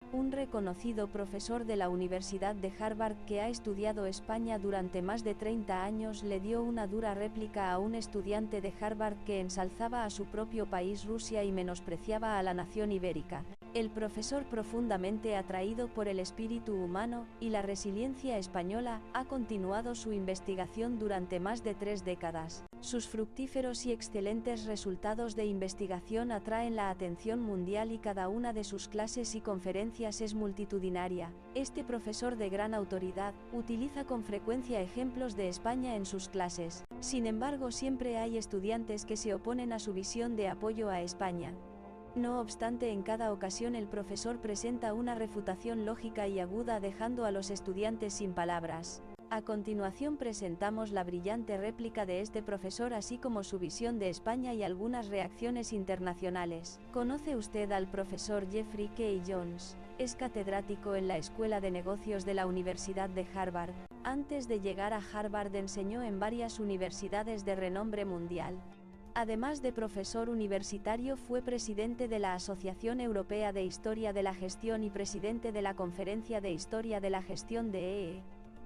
Un reconocido profesor de la Universidad de Harvard que ha estudiado España durante más de 30 años le dio una dura réplica a un estudiante de Harvard que ensalzaba a su propio país Rusia y menospreciaba a la nación ibérica. El profesor, profundamente atraído por el espíritu humano y la resiliencia española, ha continuado su investigación durante más de 3 décadas. Sus fructíferos y excelentes resultados de investigación atraen la atención mundial y cada una de sus clases y conferencias es multitudinaria. Este profesor de gran autoridad utiliza con frecuencia ejemplos de España en sus clases. Sin embargo, siempre hay estudiantes que se oponen a su visión de apoyo a España. No obstante, en cada ocasión el profesor presenta una refutación lógica y aguda, dejando a los estudiantes sin palabras. A continuación presentamos la brillante réplica de este profesor, así como su visión de España y algunas reacciones internacionales. ¿Conoce usted al profesor Jeffrey K. Jones? Es catedrático en la Escuela de Negocios de la Universidad de Harvard. Antes de llegar a Harvard enseñó en varias universidades de renombre mundial. Además de profesor universitario, fue presidente de la Asociación Europea de Historia de la Gestión y presidente de la Conferencia de Historia de la Gestión de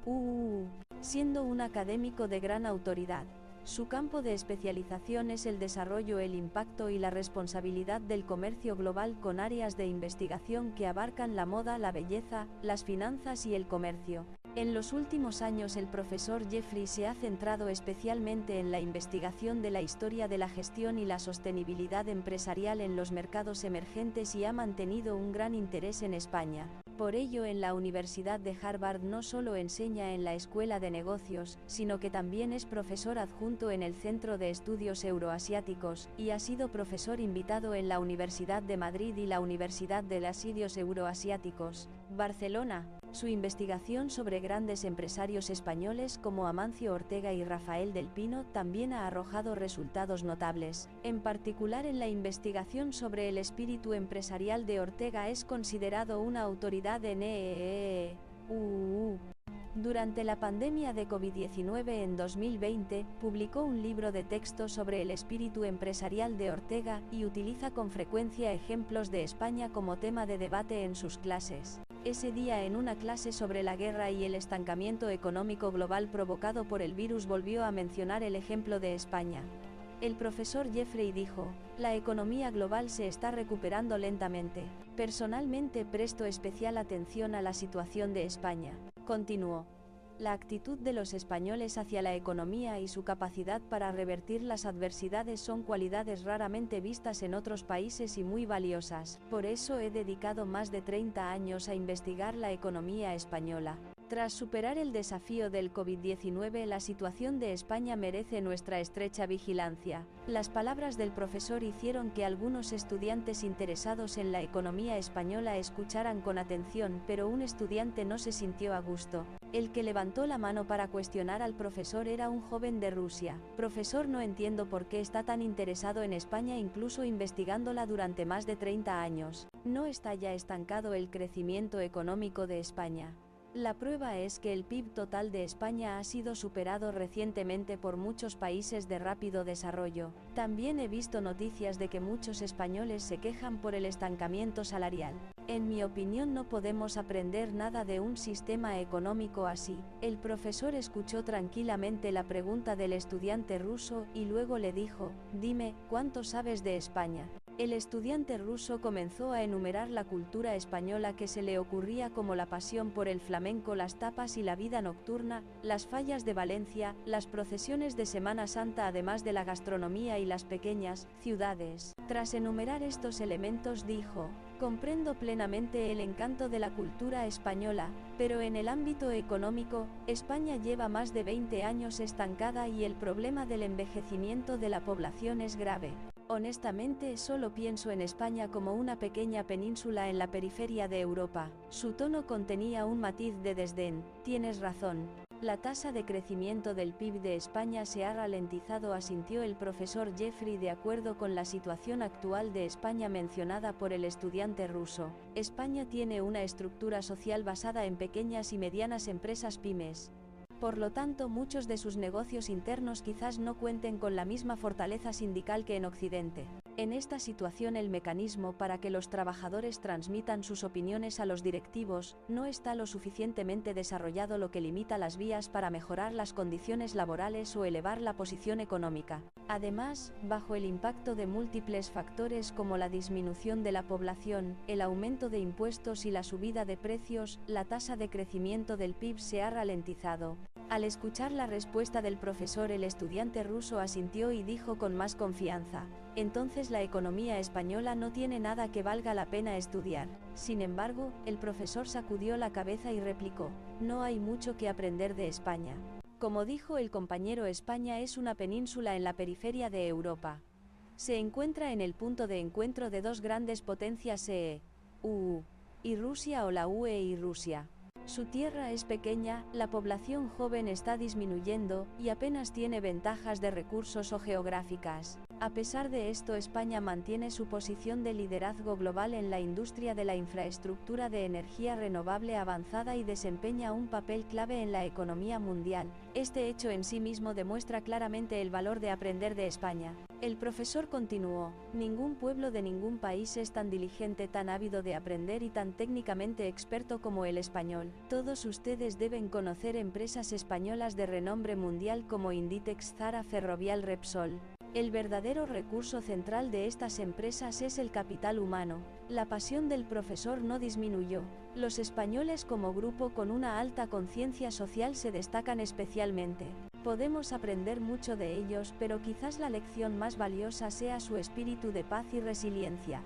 EU. Siendo un académico de gran autoridad, su campo de especialización es el desarrollo, el impacto y la responsabilidad del comercio global, con áreas de investigación que abarcan la moda, la belleza, las finanzas y el comercio. En los últimos años el profesor Jeffrey se ha centrado especialmente en la investigación de la historia de la gestión y la sostenibilidad empresarial en los mercados emergentes y ha mantenido un gran interés en España. Por ello, en la Universidad de Harvard no solo enseña en la Escuela de Negocios, sino que también es profesor adjunto en el Centro de Estudios Euroasiáticos, y ha sido profesor invitado en la Universidad de Madrid y la Universidad de los Estudios Euroasiáticos, Barcelona. Su investigación sobre grandes empresarios españoles como Amancio Ortega y Rafael del Pino también ha arrojado resultados notables. En particular, en la investigación sobre el espíritu empresarial de Ortega es considerado una autoridad en EU. Durante la pandemia de COVID-19 en 2020, publicó un libro de texto sobre el espíritu empresarial de Ortega y utiliza con frecuencia ejemplos de España como tema de debate en sus clases. Ese día, en una clase sobre la guerra y el estancamiento económico global provocado por el virus, volvió a mencionar el ejemplo de España. El profesor Jeffrey dijo: "La economía global se está recuperando lentamente. Personalmente presto especial atención a la situación de España". Continuó: "La actitud de los españoles hacia la economía y su capacidad para revertir las adversidades son cualidades raramente vistas en otros países y muy valiosas. Por eso he dedicado más de 30 años a investigar la economía española. Tras superar el desafío del COVID-19, la situación de España merece nuestra estrecha vigilancia". Las palabras del profesor hicieron que algunos estudiantes interesados en la economía española escucharan con atención, pero un estudiante no se sintió a gusto. El que levantó la mano para cuestionar al profesor era un joven de Rusia. "Profesor, no entiendo por qué está tan interesado en España, incluso investigándola durante más de 30 años. ¿No está ya estancado el crecimiento económico de España? La prueba es que el PIB total de España ha sido superado recientemente por muchos países de rápido desarrollo. También he visto noticias de que muchos españoles se quejan por el estancamiento salarial. En mi opinión, no podemos aprender nada de un sistema económico así". El profesor escuchó tranquilamente la pregunta del estudiante ruso y luego le dijo: "Dime, ¿cuánto sabes de España?". El estudiante ruso comenzó a enumerar la cultura española que se le ocurría, como la pasión por el flamenco, las tapas y la vida nocturna, las fallas de Valencia, las procesiones de Semana Santa, además de la gastronomía y las pequeñas ciudades. Tras enumerar estos elementos dijo: "Comprendo plenamente el encanto de la cultura española, pero en el ámbito económico, España lleva más de 20 años estancada y el problema del envejecimiento de la población es grave. Honestamente, solo pienso en España como una pequeña península en la periferia de Europa". Su tono contenía un matiz de desdén. "Tienes razón. La tasa de crecimiento del PIB de España se ha ralentizado", asintió el profesor Jeffrey. "De acuerdo con la situación actual de España mencionada por el estudiante ruso, España tiene una estructura social basada en pequeñas y medianas empresas pymes. Por lo tanto, muchos de sus negocios internos quizás no cuenten con la misma fortaleza sindical que en Occidente. En esta situación el mecanismo para que los trabajadores transmitan sus opiniones a los directivos no está lo suficientemente desarrollado, lo que limita las vías para mejorar las condiciones laborales o elevar la posición económica. Además, bajo el impacto de múltiples factores como la disminución de la población, el aumento de impuestos y la subida de precios, la tasa de crecimiento del PIB se ha ralentizado. Al escuchar la respuesta del profesor, el estudiante ruso asintió y dijo con más confianza: entonces la economía española no tiene nada que valga la pena estudiar. Sin embargo, el profesor sacudió la cabeza y replicó: no hay mucho que aprender de España. Como dijo el compañero, España es una península en la periferia de Europa. Se encuentra en el punto de encuentro de dos grandes potencias, EU y Rusia, o la UE y Rusia. Su tierra es pequeña, la población joven está disminuyendo, y apenas tiene ventajas de recursos o geográficas. A pesar de esto, España mantiene su posición de liderazgo global en la industria de la infraestructura de energía renovable avanzada y desempeña un papel clave en la economía mundial. Este hecho en sí mismo demuestra claramente el valor de aprender de España. El profesor continuó: ningún pueblo de ningún país es tan diligente, tan ávido de aprender y tan técnicamente experto como el español. Todos ustedes deben conocer empresas españolas de renombre mundial como Inditex, Zara, Ferrovial, Repsol. El verdadero recurso central de estas empresas es el capital humano. La pasión del profesor no disminuyó. Los españoles como grupo con una alta conciencia social se destacan especialmente. Podemos aprender mucho de ellos, pero quizás la lección más valiosa sea su espíritu de paz y resiliencia.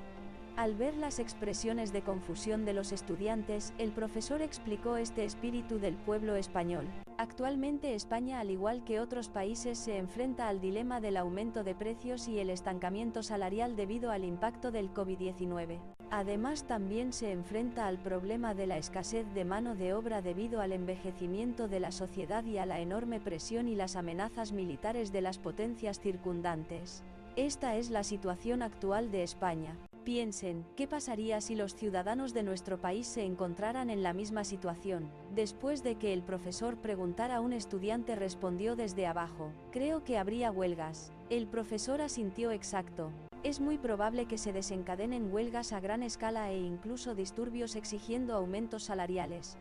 Al ver las expresiones de confusión de los estudiantes, el profesor explicó este espíritu del pueblo español. Actualmente España, al igual que otros países, se enfrenta al dilema del aumento de precios y el estancamiento salarial debido al impacto del COVID-19. Además, también se enfrenta al problema de la escasez de mano de obra debido al envejecimiento de la sociedad y a la enorme presión y las amenazas militares de las potencias circundantes. Esta es la situación actual de España. Piensen, ¿qué pasaría si los ciudadanos de nuestro país se encontraran en la misma situación? Después de que el profesor preguntara, un estudiante respondió desde abajo: creo que habría huelgas. El profesor asintió: exacto. Es muy probable que se desencadenen huelgas a gran escala e incluso disturbios exigiendo aumentos salariales.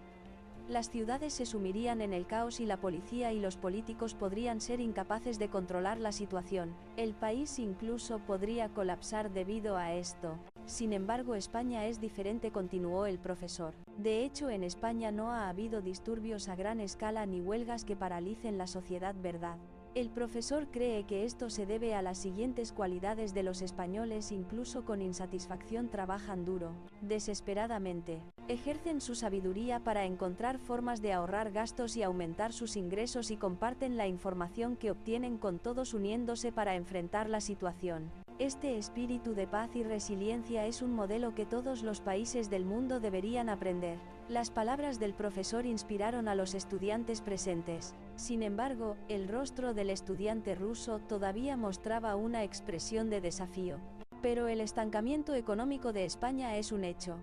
Las ciudades se sumirían en el caos y la policía y los políticos podrían ser incapaces de controlar la situación. El país incluso podría colapsar debido a esto. Sin embargo, España es diferente, continuó el profesor. De hecho, en España no ha habido disturbios a gran escala ni huelgas que paralicen la sociedad, ¿verdad? El profesor cree que esto se debe a las siguientes cualidades de los españoles: incluso con insatisfacción trabajan duro, desesperadamente, ejercen su sabiduría para encontrar formas de ahorrar gastos y aumentar sus ingresos, y comparten la información que obtienen con todos, uniéndose para enfrentar la situación. Este espíritu de paz y resiliencia es un modelo que todos los países del mundo deberían aprender. Las palabras del profesor inspiraron a los estudiantes presentes. Sin embargo, el rostro del estudiante ruso todavía mostraba una expresión de desafío. Pero el estancamiento económico de España es un hecho.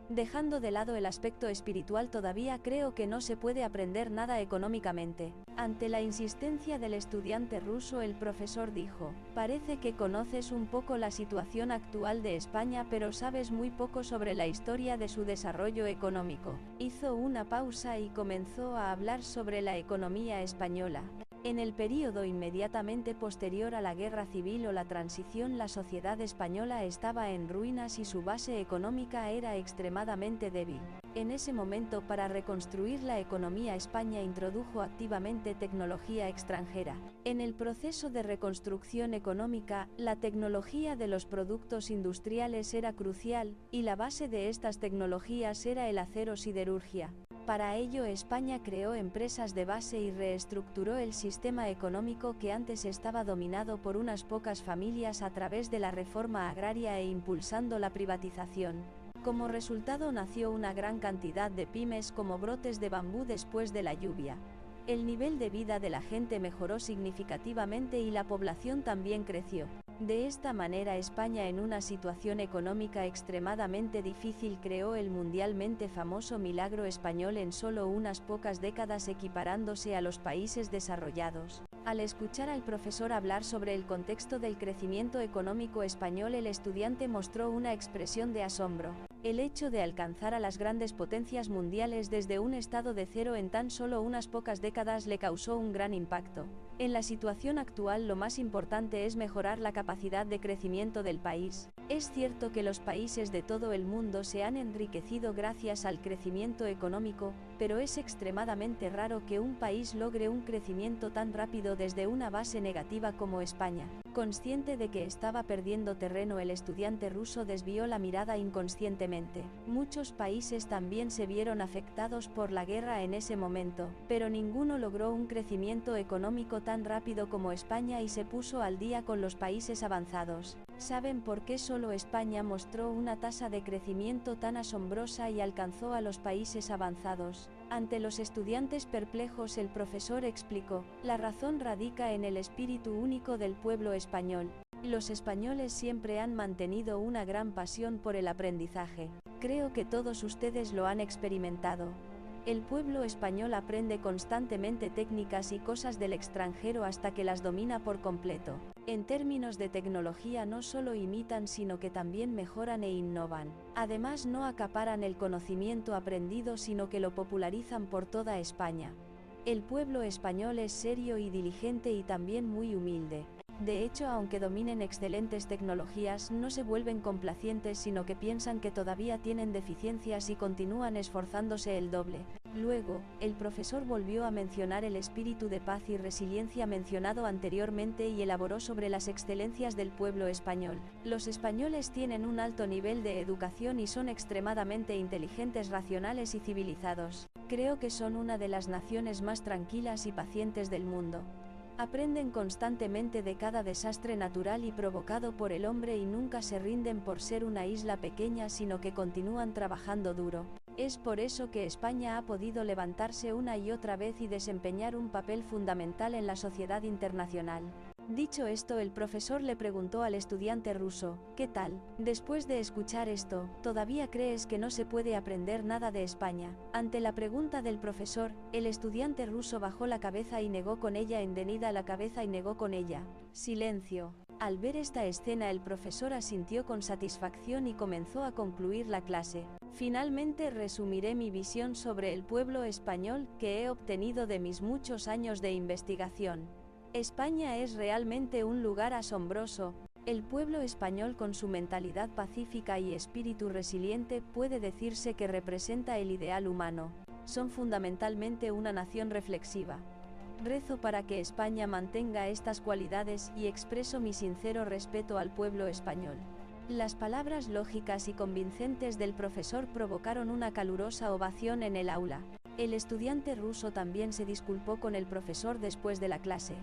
Dejando de lado el aspecto espiritual, todavía creo que no se puede aprender nada económicamente. Ante la insistencia del estudiante ruso, el profesor dijo: parece que conoces un poco la situación actual de España, pero sabes muy poco sobre la historia de su desarrollo económico. Hizo una pausa y comenzó a hablar sobre la economía española. En el período inmediatamente posterior a la Guerra Civil o la Transición, la sociedad española estaba en ruinas y su base económica era extremadamente débil. En ese momento, para reconstruir la economía, España introdujo activamente tecnología extranjera. En el proceso de reconstrucción económica, la tecnología de los productos industriales era crucial, y la base de estas tecnologías era el acero siderurgia. Para ello, España creó empresas de base y reestructuró el sistema económico que antes estaba dominado por unas pocas familias a través de la reforma agraria e impulsando la privatización. Como resultado, nació una gran cantidad de pymes como brotes de bambú después de la lluvia. El nivel de vida de la gente mejoró significativamente y la población también creció. De esta manera España, en una situación económica extremadamente difícil, creó el mundialmente famoso milagro español en solo unas pocas décadas, equiparándose a los países desarrollados. Al escuchar al profesor hablar sobre el contexto del crecimiento económico español, el estudiante mostró una expresión de asombro. El hecho de alcanzar a las grandes potencias mundiales desde un estado de cero en tan solo unas pocas décadas le causó un gran impacto. En la situación actual, lo más importante es mejorar la capacidad de crecimiento del país. Es cierto que los países de todo el mundo se han enriquecido gracias al crecimiento económico, pero es extremadamente raro que un país logre un crecimiento tan rápido desde una base negativa como España. Consciente de que estaba perdiendo terreno, el estudiante ruso desvió la mirada inconscientemente. Muchos países también se vieron afectados por la guerra en ese momento, pero ninguno logró un crecimiento económico tan rápido como España y se puso al día con los países avanzados. ¿Saben por qué solo España mostró una tasa de crecimiento tan asombrosa y alcanzó a los países avanzados? Ante los estudiantes perplejos, el profesor explicó: la razón radica en el espíritu único del pueblo español. Los españoles siempre han mantenido una gran pasión por el aprendizaje. Creo que todos ustedes lo han experimentado. El pueblo español aprende constantemente técnicas y cosas del extranjero hasta que las domina por completo. En términos de tecnología, no solo imitan, sino que también mejoran e innovan. Además, no acaparan el conocimiento aprendido, sino que lo popularizan por toda España. El pueblo español es serio y diligente y también muy humilde. De hecho, aunque dominen excelentes tecnologías, no se vuelven complacientes, sino que piensan que todavía tienen deficiencias y continúan esforzándose el doble. Luego, el profesor volvió a mencionar el espíritu de paz y resiliencia mencionado anteriormente y elaboró sobre las excelencias del pueblo español. Los españoles tienen un alto nivel de educación y son extremadamente inteligentes, racionales y civilizados. Creo que son una de las naciones más tranquilas y pacientes del mundo. Aprenden constantemente de cada desastre natural y provocado por el hombre y nunca se rinden por ser una isla pequeña, sino que continúan trabajando duro. Es por eso que España ha podido levantarse una y otra vez y desempeñar un papel fundamental en la sociedad internacional. Dicho esto, el profesor le preguntó al estudiante ruso: ¿qué tal? Después de escuchar esto, ¿todavía crees que no se puede aprender nada de España? Ante la pregunta del profesor, el estudiante ruso bajó la cabeza y negó con ella. Endeniida la cabeza y negó con ella. Silencio. Al ver esta escena, el profesor asintió con satisfacción y comenzó a concluir la clase. Finalmente resumiré mi visión sobre el pueblo español que he obtenido de mis muchos años de investigación. España es realmente un lugar asombroso. El pueblo español, con su mentalidad pacífica y espíritu resiliente, puede decirse que representa el ideal humano. Son fundamentalmente una nación reflexiva. Rezo para que España mantenga estas cualidades y expreso mi sincero respeto al pueblo español. Las palabras lógicas y convincentes del profesor provocaron una calurosa ovación en el aula. El estudiante ruso también se disculpó con el profesor después de la clase.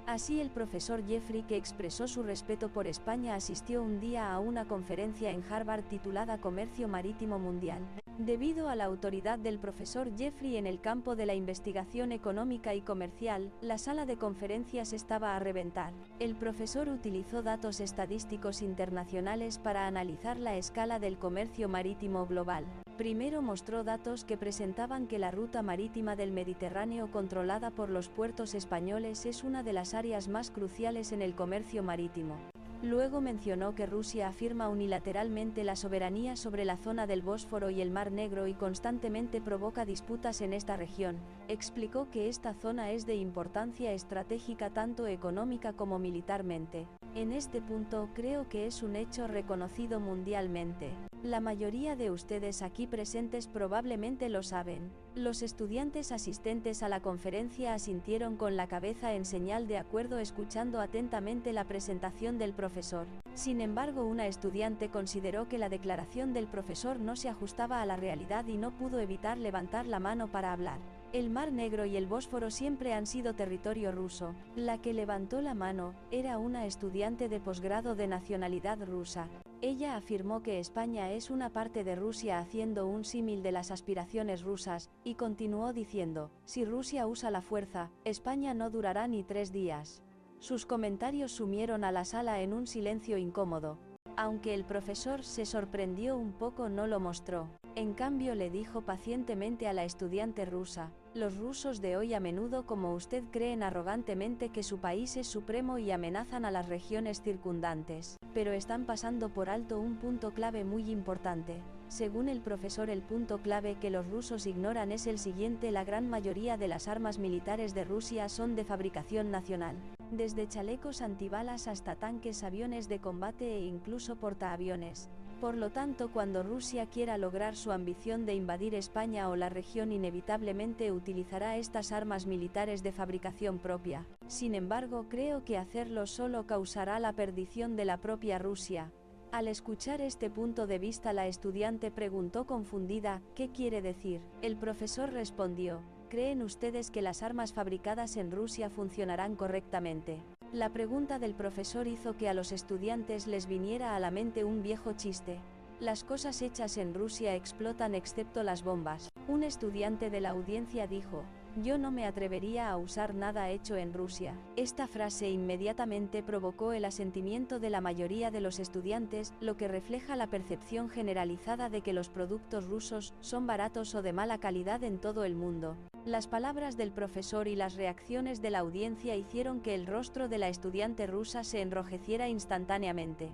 Así, el profesor Jeffrey, que expresó su respeto por España, asistió un día a una conferencia en Harvard titulada Comercio Marítimo Mundial. Debido a la autoridad del profesor Jeffrey en el campo de la investigación económica y comercial, la sala de conferencias estaba a reventar. El profesor utilizó datos estadísticos internacionales para analizar la escala del comercio marítimo global. Primero mostró datos que presentaban que la ruta marítima del Mediterráneo, controlada por los puertos españoles, es una de las áreas más cruciales en el comercio marítimo. Luego mencionó que Rusia afirma unilateralmente la soberanía sobre la zona del Bósforo y el Mar Negro y constantemente provoca disputas en esta región. Explicó que esta zona es de importancia estratégica tanto económica como militarmente. En este punto creo que es un hecho reconocido mundialmente. La mayoría de ustedes aquí presentes probablemente lo saben. Los estudiantes asistentes a la conferencia asintieron con la cabeza en señal de acuerdo, escuchando atentamente la presentación del profesor. Sin embargo, una estudiante consideró que la declaración del profesor no se ajustaba a la realidad y no pudo evitar levantar la mano para hablar. El Mar Negro y el Bósforo siempre han sido territorio ruso. La que levantó la mano era una estudiante de posgrado de nacionalidad rusa. Ella afirmó que España es una parte de Rusia haciendo un símil de las aspiraciones rusas, y continuó diciendo, si Rusia usa la fuerza, España no durará ni 3 días. Sus comentarios sumieron a la sala en un silencio incómodo. Aunque el profesor se sorprendió un poco, no lo mostró. En cambio, le dijo pacientemente a la estudiante rusa, los rusos de hoy a menudo, como usted, creen arrogantemente que su país es supremo y amenazan a las regiones circundantes, pero están pasando por alto un punto clave muy importante. Según el profesor, el punto clave que los rusos ignoran es el siguiente: la gran mayoría de las armas militares de Rusia son de fabricación nacional. Desde chalecos antibalas hasta tanques, aviones de combate e incluso portaaviones. Por lo tanto, cuando Rusia quiera lograr su ambición de invadir España o la región, inevitablemente utilizará estas armas militares de fabricación propia. Sin embargo, creo que hacerlo solo causará la perdición de la propia Rusia. Al escuchar este punto de vista, la estudiante preguntó confundida, ¿qué quiere decir? El profesor respondió, ¿creen ustedes que las armas fabricadas en Rusia funcionarán correctamente? La pregunta del profesor hizo que a los estudiantes les viniera a la mente un viejo chiste. Las cosas hechas en Rusia explotan excepto las bombas. Un estudiante de la audiencia dijo, yo no me atrevería a usar nada hecho en Rusia. Esta frase inmediatamente provocó el asentimiento de la mayoría de los estudiantes, lo que refleja la percepción generalizada de que los productos rusos son baratos o de mala calidad en todo el mundo. Las palabras del profesor y las reacciones de la audiencia hicieron que el rostro de la estudiante rusa se enrojeciera instantáneamente.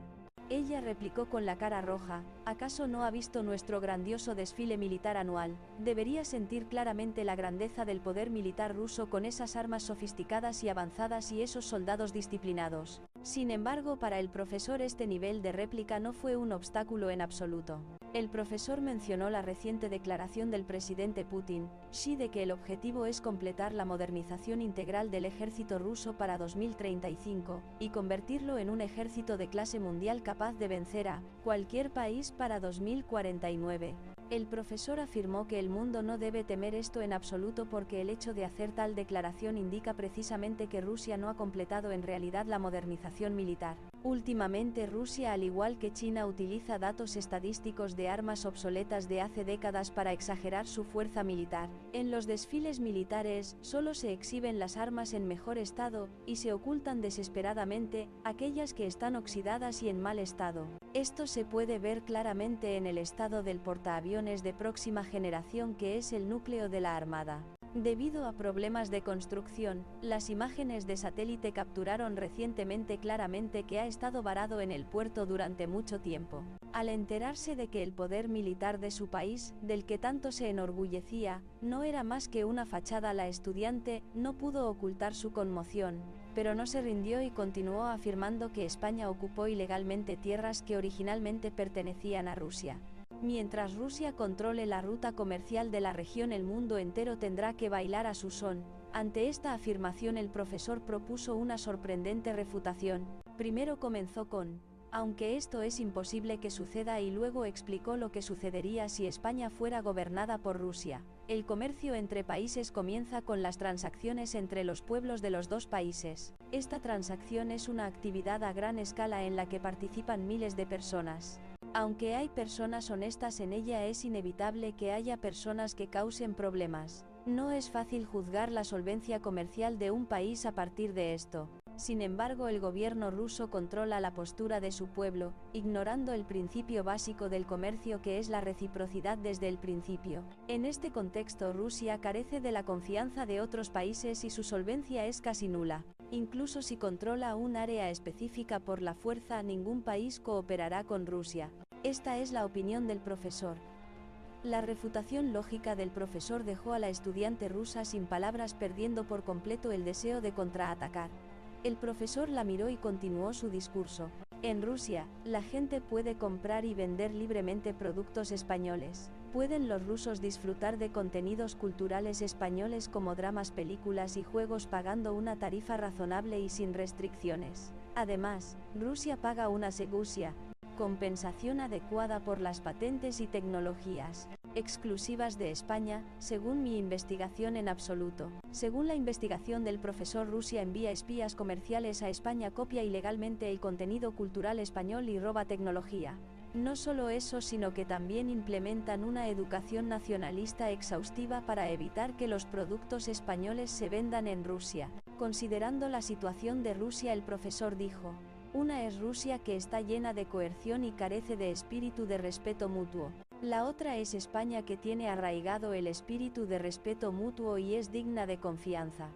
Ella replicó con la cara roja, ¿acaso no ha visto nuestro grandioso desfile militar anual? Debería sentir claramente la grandeza del poder militar ruso con esas armas sofisticadas y avanzadas y esos soldados disciplinados. Sin embargo, para el profesor este nivel de réplica no fue un obstáculo en absoluto. El profesor mencionó la reciente declaración del presidente Putin, Xi, de que el objetivo es completar la modernización integral del ejército ruso para 2035, y convertirlo en un ejército de clase mundial capaz de vencer a cualquier país para 2049. El profesor afirmó que el mundo no debe temer esto en absoluto porque el hecho de hacer tal declaración indica precisamente que Rusia no ha completado en realidad la modernización militar. Últimamente Rusia, al igual que China, utiliza datos estadísticos de armas obsoletas de hace décadas para exagerar su fuerza militar. En los desfiles militares, solo se exhiben las armas en mejor estado, y se ocultan desesperadamente aquellas que están oxidadas y en mal estado. Esto se puede ver claramente en el estado del portaaviones de próxima generación, que es el núcleo de la Armada. Debido a problemas de construcción, las imágenes de satélite capturaron recientemente claramente que ha estado varado en el puerto durante mucho tiempo. Al enterarse de que el poder militar de su país, del que tanto se enorgullecía, no era más que una fachada, la estudiante no pudo ocultar su conmoción, pero no se rindió y continuó afirmando que España ocupó ilegalmente tierras que originalmente pertenecían a Rusia. Mientras Rusia controle la ruta comercial de la región, el mundo entero tendrá que bailar a su son. Ante esta afirmación, el profesor propuso una sorprendente refutación. Primero comenzó con, aunque esto es imposible que suceda, y luego explicó lo que sucedería si España fuera gobernada por Rusia. El comercio entre países comienza con las transacciones entre los pueblos de los dos países. Esta transacción es una actividad a gran escala en la que participan miles de personas. Aunque hay personas honestas en ella, es inevitable que haya personas que causen problemas. No es fácil juzgar la solvencia comercial de un país a partir de esto. Sin embargo, el gobierno ruso controla la postura de su pueblo, ignorando el principio básico del comercio, que es la reciprocidad desde el principio. En este contexto, Rusia carece de la confianza de otros países y su solvencia es casi nula. Incluso si controla un área específica por la fuerza, ningún país cooperará con Rusia. Esta es la opinión del profesor. La refutación lógica del profesor dejó a la estudiante rusa sin palabras, perdiendo por completo el deseo de contraatacar. El profesor la miró y continuó su discurso. En Rusia, la gente puede comprar y vender libremente productos españoles. Pueden los rusos disfrutar de contenidos culturales españoles como dramas, películas y juegos pagando una tarifa razonable y sin restricciones. Además, Rusia paga una segusia, compensación adecuada por las patentes y tecnologías. exclusivas de España, según mi investigación en absoluto. Según la investigación del profesor, Rusia envía espías comerciales a España, copia ilegalmente el contenido cultural español y roba tecnología. No solo eso, sino que también implementan una educación nacionalista exhaustiva para evitar que los productos españoles se vendan en Rusia. Considerando la situación de Rusia, el profesor dijo: una es Rusia, que está llena de coerción y carece de espíritu de respeto mutuo. La otra es España, que tiene arraigado el espíritu de respeto mutuo y es digna de confianza.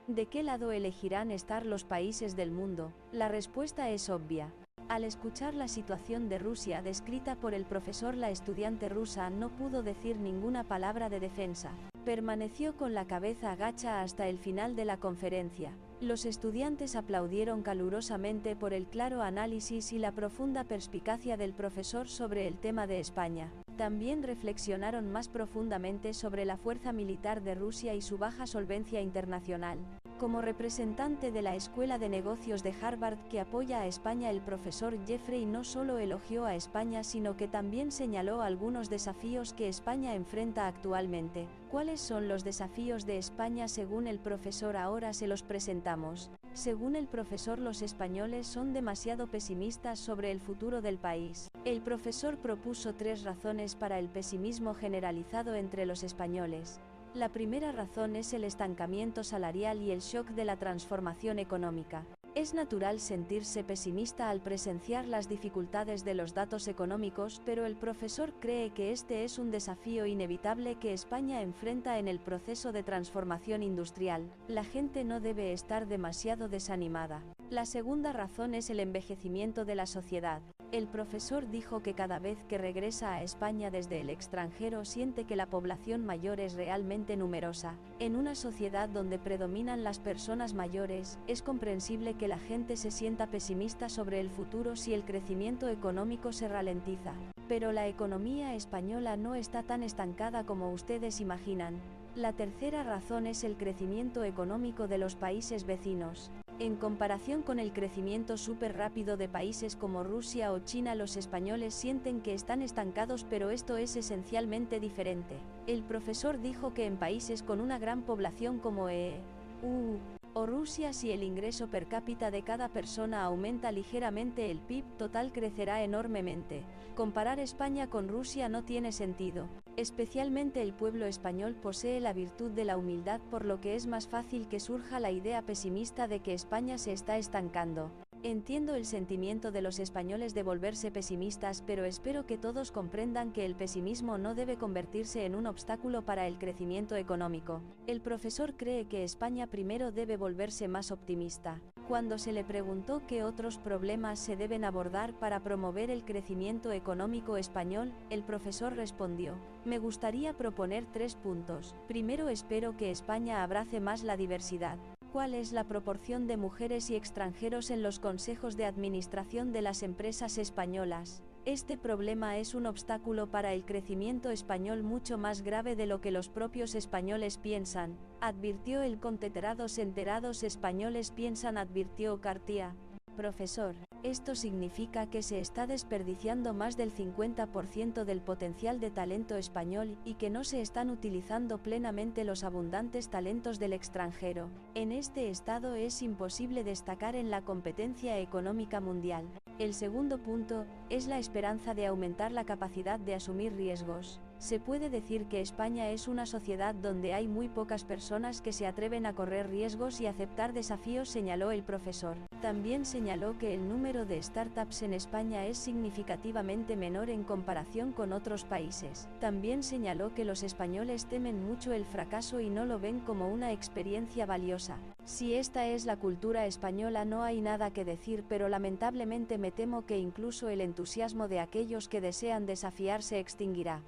¿De qué lado elegirán estar los países del mundo? La respuesta es obvia. Al escuchar la situación de Rusia descrita por el profesor, la estudiante rusa no pudo decir ninguna palabra de defensa. Permaneció con la cabeza agacha hasta el final de la conferencia. Los estudiantes aplaudieron calurosamente por el claro análisis y la profunda perspicacia del profesor sobre el tema de España. También reflexionaron más profundamente sobre la fuerza militar de Rusia y su baja solvencia internacional. Como representante de la Escuela de Negocios de Harvard, que apoya a España, el profesor Jeffrey no solo elogió a España, sino que también señaló algunos desafíos que España enfrenta actualmente. ¿Cuáles son los desafíos de España según el profesor? Ahora se los presentamos. Según el profesor, los españoles son demasiado pesimistas sobre el futuro del país. El profesor propuso 3 razones para el pesimismo generalizado entre los españoles. La primera razón es el estancamiento salarial y el shock de la transformación económica. Es natural sentirse pesimista al presenciar las dificultades de los datos económicos, pero el profesor cree que este es un desafío inevitable que España enfrenta en el proceso de transformación industrial. La gente no debe estar demasiado desanimada. La segunda razón es el envejecimiento de la sociedad. El profesor dijo que cada vez que regresa a España desde el extranjero siente que la población mayor es realmente numerosa. En una sociedad donde predominan las personas mayores, es comprensible que la gente se sienta pesimista sobre el futuro si el crecimiento económico se ralentiza. Pero la economía española no está tan estancada como ustedes imaginan. La tercera razón es el crecimiento económico de los países vecinos. En comparación con el crecimiento súper rápido de países como Rusia o China, los españoles sienten que están estancados, pero esto es esencialmente diferente. El profesor dijo que en países con una gran población como EU o Rusia, si el ingreso per cápita de cada persona aumenta ligeramente, el PIB total crecerá enormemente. Comparar España con Rusia no tiene sentido. Especialmente el pueblo español posee la virtud de la humildad, por lo que es más fácil que surja la idea pesimista de que España se está estancando. Entiendo el sentimiento de los españoles de volverse pesimistas, pero espero que todos comprendan que el pesimismo no debe convertirse en un obstáculo para el crecimiento económico. El profesor cree que España primero debe volverse más optimista. Cuando se le preguntó qué otros problemas se deben abordar para promover el crecimiento económico español, el profesor respondió: me gustaría proponer 3 puntos. Primero, espero que España abrace más la diversidad. ¿Cuál es la proporción de mujeres y extranjeros en los consejos de administración de las empresas españolas? Este problema es un obstáculo para el crecimiento español mucho más grave de lo que los propios españoles piensan, advirtió el conteterados enterados españoles piensan, advirtió Cartía. Profesor, esto significa que se está desperdiciando más del 50% del potencial de talento español y que no se están utilizando plenamente los abundantes talentos del extranjero. En este estado es imposible destacar en la competencia económica mundial. El segundo punto es la esperanza de aumentar la capacidad de asumir riesgos. Se puede decir que España es una sociedad donde hay muy pocas personas que se atreven a correr riesgos y aceptar desafíos, señaló el profesor. También señaló que el número de startups en España es significativamente menor en comparación con otros países. También señaló que los españoles temen mucho el fracaso y no lo ven como una experiencia valiosa. Si esta es la cultura española, no hay nada que decir, pero lamentablemente me temo que incluso el entusiasmo de aquellos que desean desafiar se extinguirá.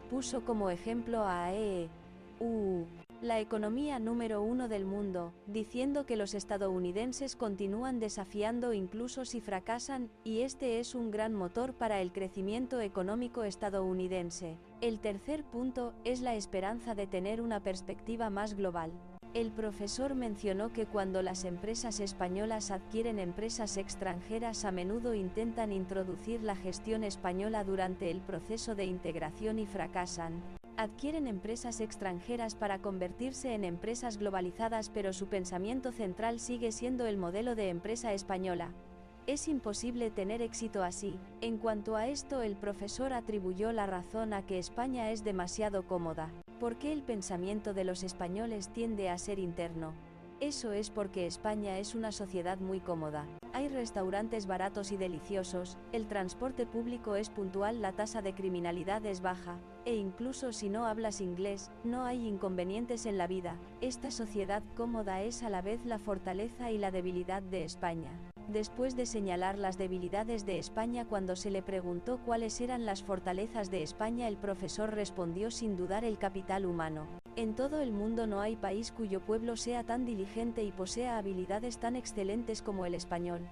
Puso como ejemplo a EU, la economía número 1 del mundo, diciendo que los estadounidenses continúan desafiando incluso si fracasan, y este es un gran motor para el crecimiento económico estadounidense. El tercer punto es la esperanza de tener una perspectiva más global. El profesor mencionó que cuando las empresas españolas adquieren empresas extranjeras, a menudo intentan introducir la gestión española durante el proceso de integración y fracasan. Adquieren empresas extranjeras para convertirse en empresas globalizadas, pero su pensamiento central sigue siendo el modelo de empresa española. Es imposible tener éxito así. En cuanto a esto, el profesor atribuyó la razón a que España es demasiado cómoda. ¿Por qué el pensamiento de los españoles tiende a ser interno? Eso es porque España es una sociedad muy cómoda. Hay restaurantes baratos y deliciosos, el transporte público es puntual, la tasa de criminalidad es baja, e incluso si no hablas inglés, no hay inconvenientes en la vida. Esta sociedad cómoda es a la vez la fortaleza y la debilidad de España. Después de señalar las debilidades de España cuando se le preguntó cuáles eran las fortalezas de España, el profesor respondió sin dudar: el capital humano. En todo el mundo no hay país cuyo pueblo sea tan diligente y posea habilidades tan excelentes como el español.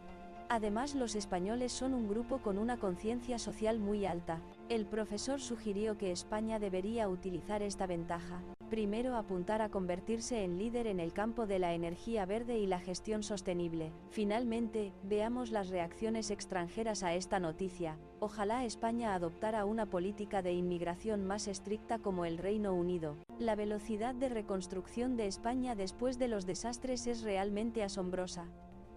Además, los españoles son un grupo con una conciencia social muy alta. El profesor sugirió que España debería utilizar esta ventaja. Primero, apuntar a convertirse en líder en el campo de la energía verde y la gestión sostenible. Finalmente, veamos las reacciones extranjeras a esta noticia. Ojalá España adoptara una política de inmigración más estricta como el Reino Unido. La velocidad de reconstrucción de España después de los desastres es realmente asombrosa.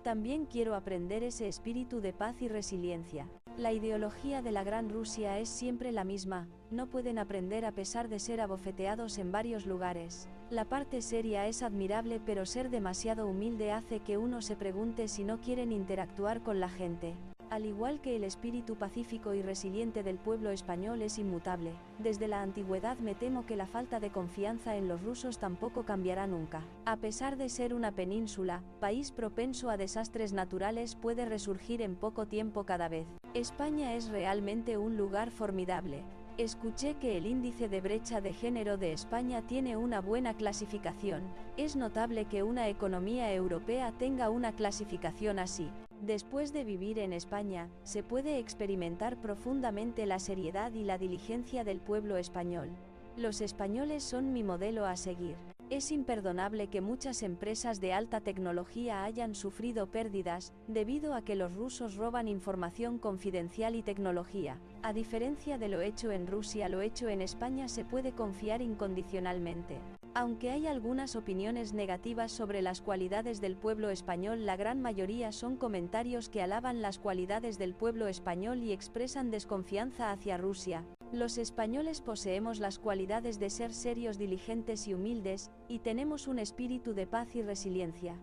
También quiero aprender ese espíritu de paz y resiliencia. La ideología de la Gran Rusia es siempre la misma, no pueden aprender a pesar de ser abofeteados en varios lugares. La parte seria es admirable, pero ser demasiado humilde hace que uno se pregunte si no quieren interactuar con la gente. Al igual que el espíritu pacífico y resiliente del pueblo español es inmutable, desde la antigüedad me temo que la falta de confianza en los rusos tampoco cambiará nunca. A pesar de ser una península, país propenso a desastres naturales, puede resurgir en poco tiempo cada vez. España es realmente un lugar formidable. Escuché que el índice de brecha de género de España tiene una buena clasificación. Es notable que una economía europea tenga una clasificación así. Después de vivir en España, se puede experimentar profundamente la seriedad y la diligencia del pueblo español. Los españoles son mi modelo a seguir. Es imperdonable que muchas empresas de alta tecnología hayan sufrido pérdidas, debido a que los rusos roban información confidencial y tecnología. A diferencia de lo hecho en Rusia, lo hecho en España se puede confiar incondicionalmente. Aunque hay algunas opiniones negativas sobre las cualidades del pueblo español, la gran mayoría son comentarios que alaban las cualidades del pueblo español y expresan desconfianza hacia Rusia. Los españoles poseemos las cualidades de ser serios, diligentes y humildes, y tenemos un espíritu de paz y resiliencia.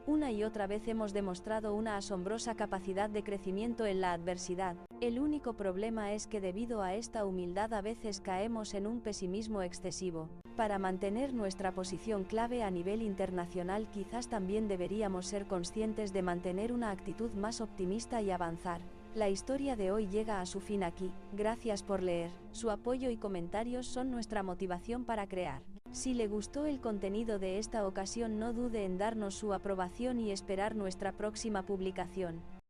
Una y otra vez hemos demostrado una asombrosa capacidad de crecimiento en la adversidad. El único problema es que debido a esta humildad a veces caemos en un pesimismo excesivo. Para mantener nuestra posición clave a nivel internacional, quizás también deberíamos ser conscientes de mantener una actitud más optimista y avanzar. La historia de hoy llega a su fin aquí. Gracias por leer. Su apoyo y comentarios son nuestra motivación para crear. Si le gustó el contenido de esta ocasión, no dude en darnos su aprobación y esperar nuestra próxima publicación.